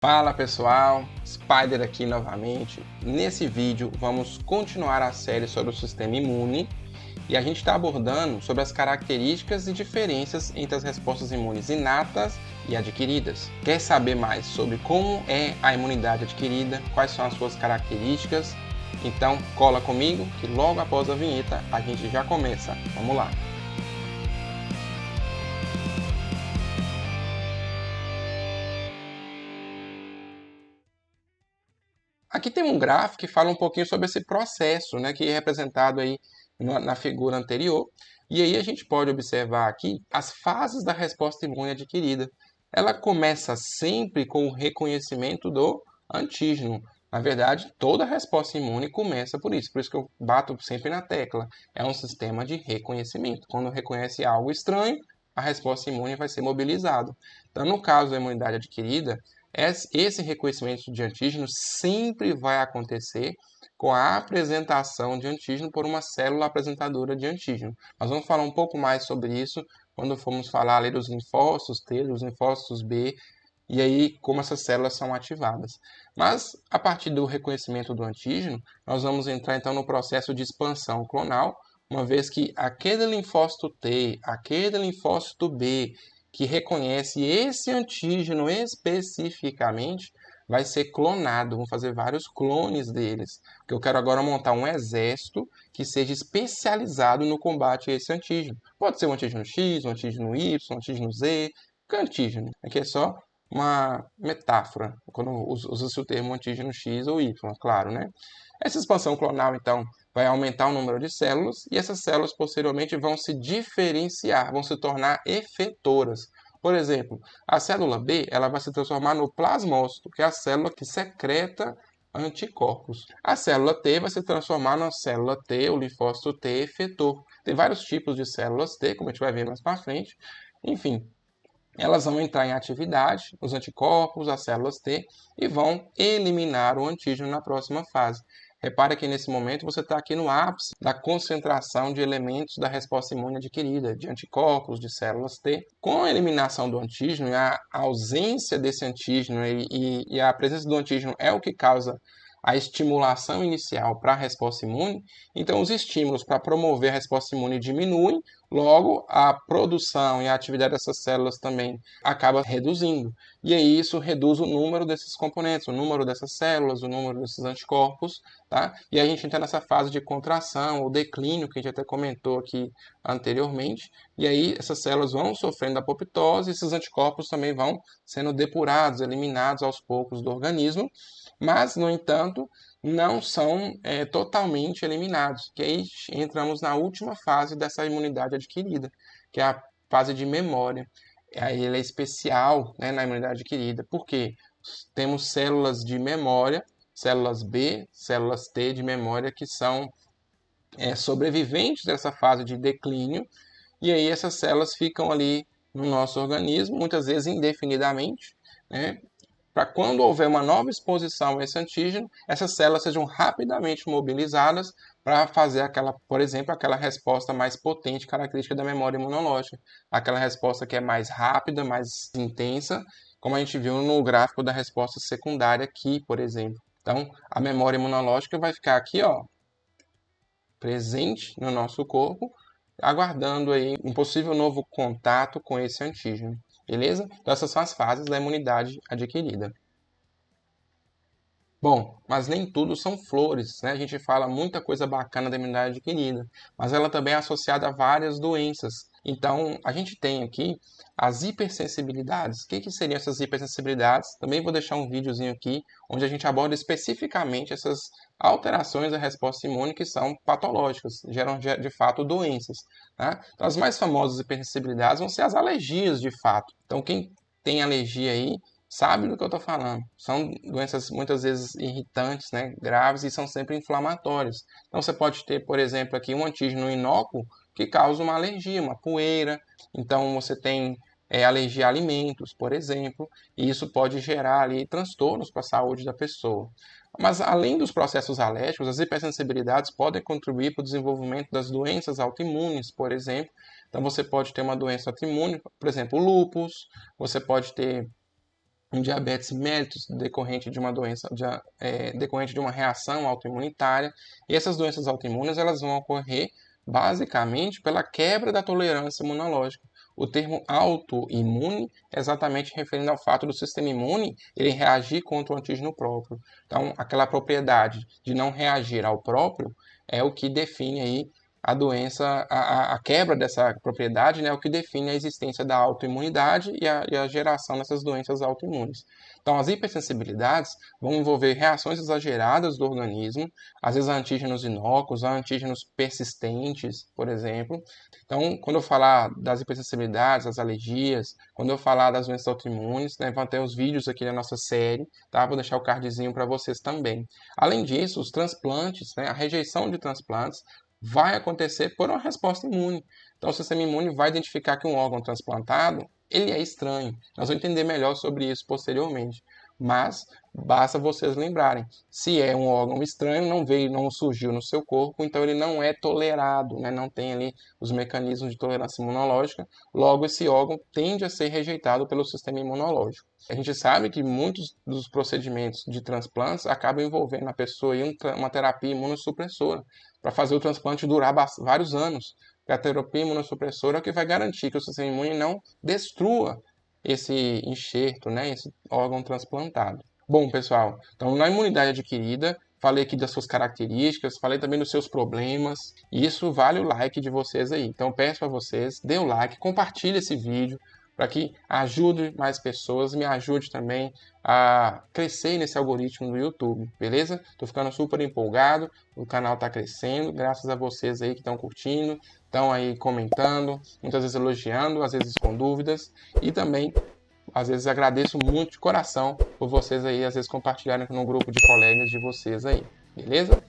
Fala pessoal, Spider aqui novamente. Nesse vídeo vamos continuar a série sobre o sistema imune e a gente está abordando sobre as características e diferenças entre as respostas imunes inatas e adquiridas. Quer saber mais sobre como é a imunidade adquirida, quais são as suas características? Então cola comigo que logo após a vinheta a gente já começa. Vamos lá! Aqui tem um gráfico que fala um pouquinho sobre esse processo, né, que é representado aí na figura anterior. E aí a gente pode observar aqui as fases da resposta imune adquirida. Ela começa sempre com o reconhecimento do antígeno. Na verdade, toda resposta imune começa por isso que eu bato sempre na tecla. É um sistema de reconhecimento. Quando reconhece algo estranho, a resposta imune vai ser mobilizada. Então, no caso da imunidade adquirida, esse reconhecimento de antígeno sempre vai acontecer com a apresentação de antígeno por uma célula apresentadora de antígeno. Nós vamos falar um pouco mais sobre isso quando formos falar ali dos linfócitos T, dos linfócitos B, e aí como essas células são ativadas. Mas a partir do reconhecimento do antígeno, nós vamos entrar então no processo de expansão clonal, uma vez que aquele linfócito T, aquele linfócito B, que reconhece esse antígeno especificamente, vai ser clonado. Vamos fazer vários clones deles. Porque eu quero agora montar um exército que seja especializado no combate a esse antígeno. Pode ser um antígeno X, um antígeno Y, um antígeno Z, que antígeno. Aqui é só uma metáfora, quando usa-se o termo antígeno X ou Y, claro, né? Essa expansão clonal, então, vai aumentar o número de células e essas células posteriormente vão se diferenciar, vão se tornar efetoras. Por exemplo, a célula B ela vai se transformar no plasmócito, que é a célula que secreta anticorpos. A célula T vai se transformar na célula T, o linfócito T efetor. Tem vários tipos de células T, como a gente vai ver mais para frente. Enfim, elas vão entrar em atividade, os anticorpos, as células T, e vão eliminar o antígeno na próxima fase. Repara que nesse momento você está aqui no ápice da concentração de elementos da resposta imune adquirida, de anticorpos, de células T. Com a eliminação do antígeno e a ausência desse antígeno e a presença do antígeno é o que causa a estimulação inicial para a resposta imune, então os estímulos para promover a resposta imune diminuem, logo a produção e a atividade dessas células também acaba reduzindo. E aí isso reduz o número desses componentes, o número dessas células, o número desses anticorpos, tá? E a gente entra nessa fase de contração, ou declínio, que a gente até comentou aqui anteriormente, e aí essas células vão sofrendo apoptose, e esses anticorpos também vão sendo depurados, eliminados aos poucos do organismo, mas, no entanto, não são totalmente eliminados, que aí entramos na última fase dessa imunidade adquirida, que é a fase de memória. Aí ele é especial, né, na imunidade adquirida, porque temos células de memória, células B, células T de memória, que são sobreviventes dessa fase de declínio, e aí essas células ficam ali no nosso organismo, muitas vezes indefinidamente, né, para quando houver uma nova exposição a esse antígeno, essas células sejam rapidamente mobilizadas para fazer aquela, por exemplo, aquela resposta mais potente, característica da memória imunológica. Aquela resposta que é mais rápida, mais intensa, como a gente viu no gráfico da resposta secundária aqui, por exemplo. Então, a memória imunológica vai ficar aqui, ó, presente no nosso corpo, aguardando aí um possível novo contato com esse antígeno. Beleza? Então, essas são as fases da imunidade adquirida. Bom, mas nem tudo são flores, né? A gente fala muita coisa bacana da imunidade adquirida, mas ela também é associada a várias doenças. Então, a gente tem aqui as hipersensibilidades. O que seriam essas hipersensibilidades? Também vou deixar um videozinho aqui onde a gente aborda especificamente essas alterações da resposta imune que são patológicas, geram de fato doenças, né? Então, as mais famosas hipersensibilidades vão ser as alergias de fato. Então, quem tem alergia aí sabe do que eu estou falando. São doenças muitas vezes irritantes, né, graves e são sempre inflamatórias. Então você pode ter, por exemplo, aqui um antígeno inócuo que causa uma alergia, uma poeira. Então você tem alergia a alimentos, por exemplo, e isso pode gerar ali transtornos para a saúde da pessoa. Mas além dos processos alérgicos, as hipersensibilidades podem contribuir para o desenvolvimento das doenças autoimunes, por exemplo. Então você pode ter uma doença autoimune, por exemplo, lúpus, você pode ter um diabetes mellitus decorrente de uma doença, decorrente de uma reação autoimunitária. E essas doenças autoimunes elas vão ocorrer basicamente pela quebra da tolerância imunológica. O termo autoimune é exatamente referindo ao fato do sistema imune ele reagir contra o antígeno próprio. Então, aquela propriedade de não reagir ao próprio é o que define aí a doença, a quebra dessa propriedade, né, é o que define a existência da autoimunidade e a geração dessas doenças autoimunes. Então, as hipersensibilidades vão envolver reações exageradas do organismo, às vezes a antígenos inócuos, a antígenos persistentes, por exemplo. Então, quando eu falar das hipersensibilidades, das alergias, quando eu falar das doenças autoimunes, né, vão ter os vídeos aqui na nossa série, tá? Vou deixar o cardzinho para vocês também. Além disso, os transplantes, né, a rejeição de transplantes, vai acontecer por uma resposta imune. Então, o sistema imune vai identificar que um órgão transplantado ele é estranho. Nós vamos entender melhor sobre isso posteriormente. Mas basta vocês lembrarem, se é um órgão estranho, não veio, não surgiu no seu corpo, então ele não é tolerado, né? Não tem ali os mecanismos de tolerância imunológica, logo esse órgão tende a ser rejeitado pelo sistema imunológico. A gente sabe que muitos dos procedimentos de transplantes acabam envolvendo a pessoa em uma terapia imunossupressora, para fazer o transplante durar vários anos. A terapia imunossupressora é o que vai garantir que o sistema imune não destrua esse enxerto, né, esse órgão transplantado. Bom, pessoal, então na imunidade adquirida, falei aqui das suas características, falei também dos seus problemas, e isso vale o like de vocês aí. Então peço para vocês, dê o like, compartilhe esse vídeo, para que ajude mais pessoas, me ajude também a crescer nesse algoritmo do YouTube, beleza? Tô ficando super empolgado, o canal está crescendo, graças a vocês aí que estão curtindo, estão aí comentando, muitas vezes elogiando, às vezes com dúvidas, e também, às vezes, agradeço muito de coração por vocês aí, às vezes, compartilharem no grupo de colegas de vocês aí, beleza?